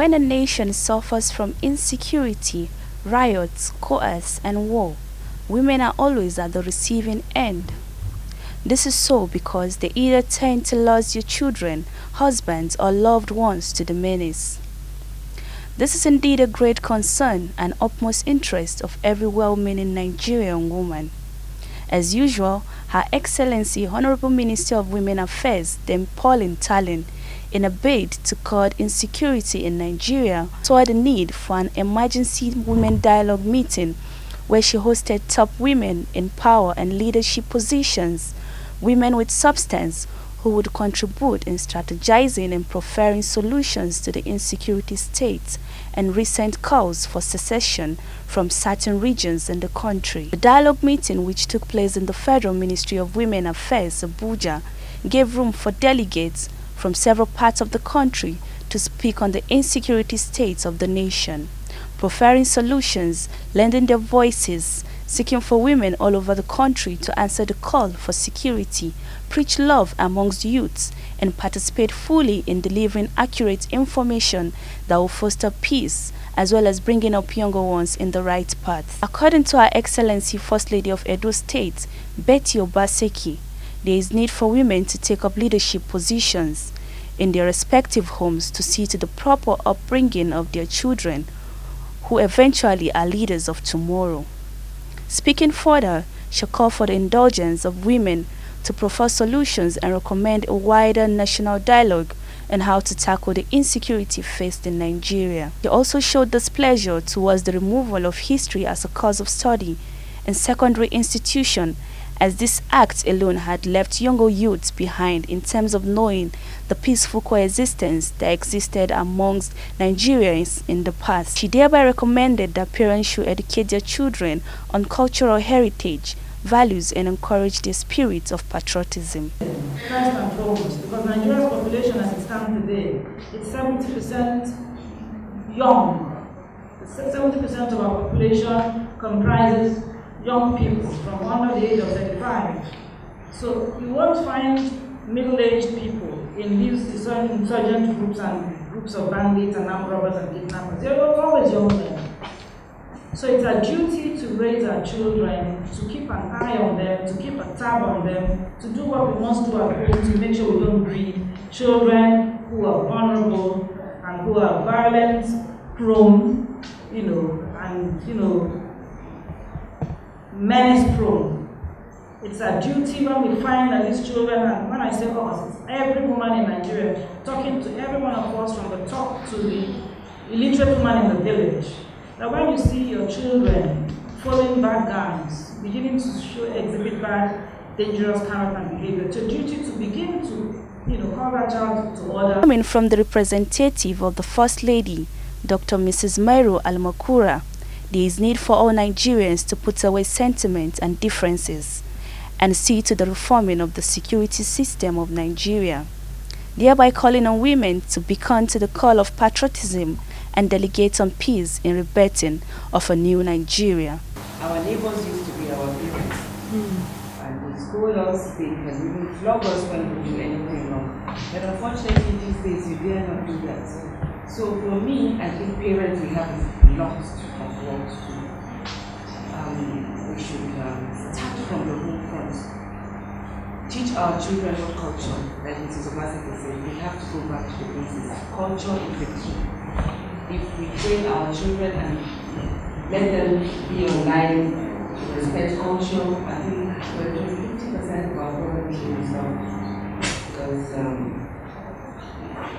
When a nation suffers from insecurity, riots, chaos, and war, women are always at the receiving end. This is so because they either tend to lose their children, husbands, or loved ones to the menace. This is indeed a great concern and utmost interest of every well-meaning Nigerian woman. As usual, Her Excellency Honorable Minister of Women Affairs, Dame Pauline Talin, in a bid to curb insecurity in Nigeria, saw the need for an emergency women dialogue meeting where she hosted top women in power and leadership positions, women with substance who would contribute in strategizing and proffering solutions to the insecurity state and recent calls for secession from certain regions in the country. The dialogue meeting, which took place in the Federal Ministry of Women Affairs, Abuja, gave room for delegates from several parts of the country to speak on the insecurity state of the nation, proffering solutions, lending their voices, seeking for women all over the country to answer the call for security, preach love amongst youths, and participate fully in delivering accurate information that will foster peace, as well as bringing up younger ones in the right path. According to Her Excellency First Lady of Edo State, Betty Obaseki, there is need for women to take up leadership positions in their respective homes to see to the proper upbringing of their children, who eventually are leaders of tomorrow. Speaking further, she called for the indulgence of women to proffer solutions and recommend a wider national dialogue on how to tackle the insecurity faced in Nigeria. She also showed displeasure towards the removal of history as a course of study in secondary institutions, as this act alone had left younger youths behind in terms of knowing the peaceful coexistence that existed amongst Nigerians in the past. She thereby recommended that parents should educate their children on cultural heritage, values, and encourage their spirit of patriotism. First and foremost, because Nigeria's population as it stands today, it's 70% young. 70% of our population comprises young people from under the age of 35. So you won't find middle-aged people in these insurgent groups and groups of bandits and armed robbers and kidnappers. They're always young men. So it's our duty to raise our children, to keep an eye on them, to keep a tab on them, to do what we must do at home to make sure we don't breed children who are vulnerable and who are violence-prone, menace-prone. It's our duty when we find that these children, and when I say us, it's every woman in Nigeria, talking to every one of us from the top to the illiterate woman in the village, that when you see your children following bad guys, beginning to exhibit bad, dangerous character and behavior, it's a duty to begin to, call that child to order. Coming from the representative of the First Lady, Dr. Mrs. Mairo Almakura, there is need for all Nigerians to put away sentiment and differences and see to the reforming of the security system of Nigeria, thereby calling on women to beacon to the call of patriotism and delegate on peace in rebirthing of a new Nigeria. Our neighbors used to be our parents, and they scold us, they can even flog us when we do anything wrong. But unfortunately these days you dare not do that. So for me, I think parents, we have lots of work to do. We should start from the home front. Teach our children what culture, like Mrs. Obaseki said, we have to go back to the basics. Culture is the key. If we train our children and let them be online to respect culture, I think we're doing 50% of our problem is now. Because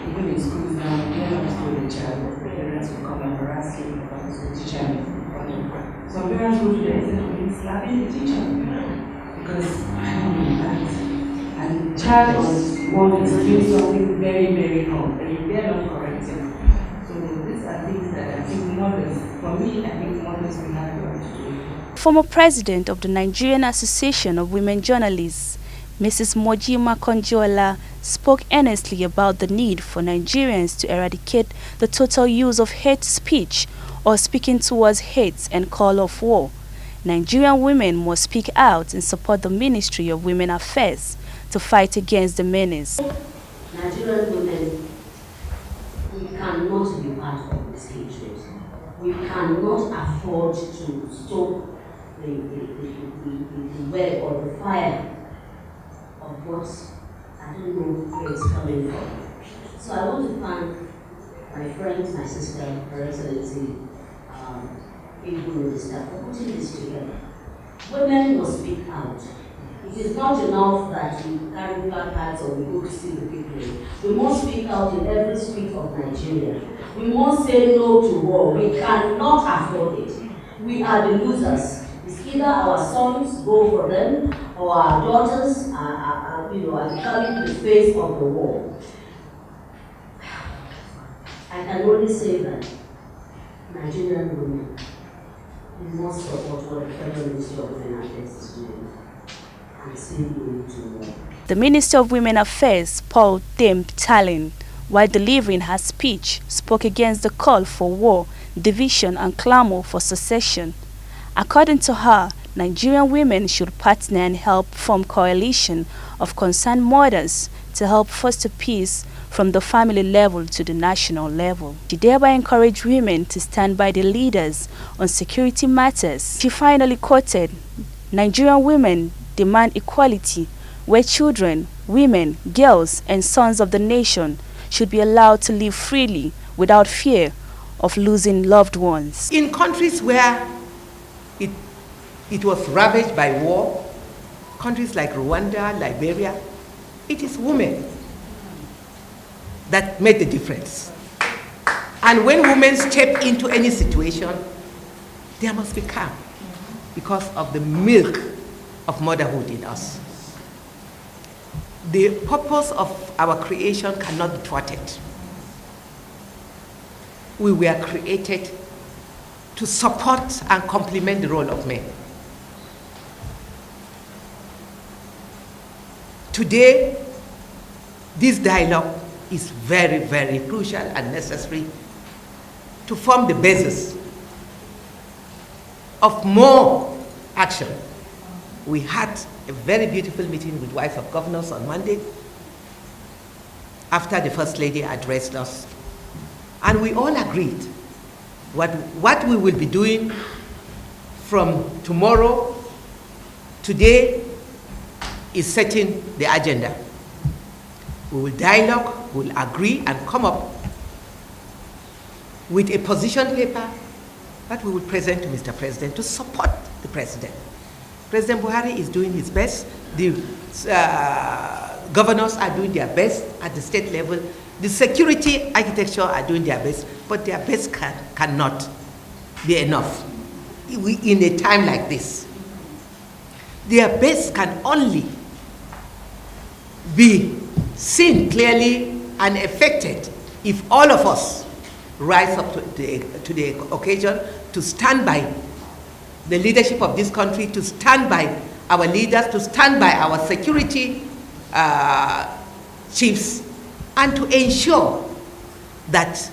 even in schools now, we are not schooling a child. The parents will come and harass you about the teacher. Some parents go to their exam slapping the teacher because and the child was born to do something very, very wrong, and they are not correcting. So these are things that I think mothers, for me, I think mothers will have to do. Former president of the Nigerian Association of Women Journalists, Mrs. Mojima Konjola, spoke earnestly about the need for Nigerians to eradicate the total use of hate speech or speaking towards hate and call of war. Nigerian women must speak out and support the Ministry of Women Affairs to fight against the menace. Nigerian women, we cannot be part cannot afford to stop the web or the fire of what I don't know where it's coming from. So I want to thank my friend, my sister, Her Excellency, Igbo Minister, for putting this together. Women must speak out. It is not enough that we carry placards or we go to see the people. We must speak out in every street of Nigeria. We must say no to war. We cannot afford it. We are the losers. It's either our sons go for them or our daughters are becoming the face of the war. I can only say that Nigerian women, we must support what the Federal Ministry of Women Affairs is doing. The Minister of Women Affairs, Paul Themb Talin, while delivering her speech, spoke against the call for war, division and clamor for secession. According to her, Nigerian women should partner and help form coalition of concerned mothers to help foster peace from the family level to the national level. She thereby encouraged women to stand by the leaders on security matters. She finally quoted, "Nigerian women demand equality, where children, women, girls, and sons of the nation should be allowed to live freely without fear of losing loved ones." In countries where it was ravaged by war, countries like Rwanda, Liberia, it is women that made the difference. And when women step into any situation, there must be calm because of the milk of motherhood in us. The purpose of our creation cannot be thwarted. We were created to support and complement the role of men. Today, this dialogue is very, very crucial and necessary to form the basis of more action. We had a very beautiful meeting with Wives of Governors on Monday after the First Lady addressed us. And we all agreed what we will be doing from tomorrow, today, is setting the agenda. We will dialogue, we will agree and come up with a position paper that we will present to Mr. President to support the President. President Buhari is doing his best. The governors are doing their best at the state level. The security architecture are doing their best, but their best cannot be enough in a time like this. Their best can only be seen clearly and affected if all of us rise up to the occasion to stand by the leadership of this country, to stand by our leaders, to stand by our security chiefs, and to ensure that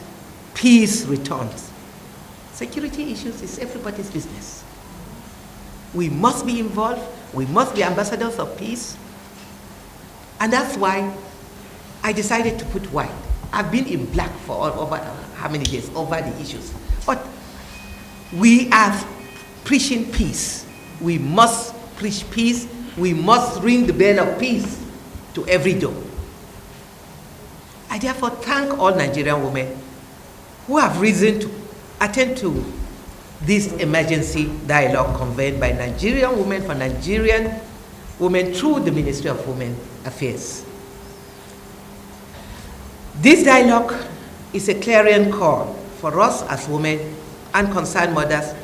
peace returns. Security issues is everybody's business. We must be involved. We must be ambassadors of peace. And that's why I decided to put white. I've been in black for over how many years over the issues. But we are preaching peace. We must preach peace. We must ring the bell of peace to every door. I therefore thank all Nigerian women who have risen to attend to this emergency dialogue convened by Nigerian women for Nigerian women through the Ministry of Women Affairs. This dialogue is a clarion call for us as women and concerned mothers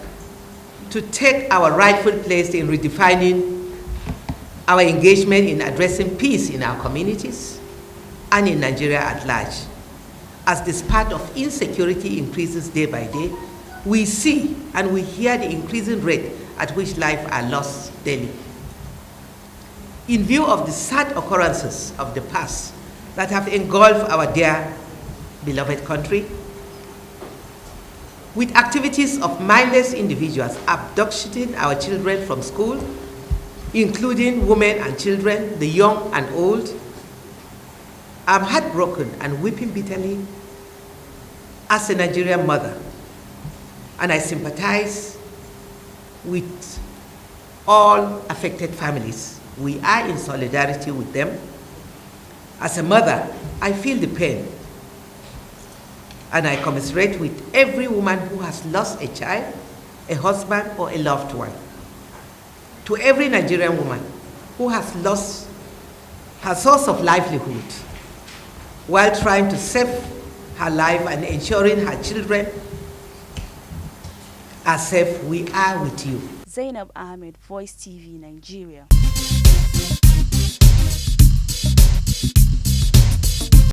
to take our rightful place in redefining our engagement in addressing peace in our communities and in Nigeria at large. As the spat of insecurity increases day by day, we see and we hear the increasing rate at which lives are lost daily. In view of the sad occurrences of the past that have engulfed our dear, beloved country, with activities of mindless individuals abducting our children from school, including women and children, the young and old, I'm heartbroken and weeping bitterly as a Nigerian mother and I sympathize with all affected families. We are in solidarity with them. As a mother, I feel the pain, and I commiserate with every woman who has lost a child, a husband, or a loved one. To every Nigerian woman who has lost her source of livelihood while trying to save her life and ensuring her children are safe, we are with you. Zainab Ahmed, Voicetv, Nigeria.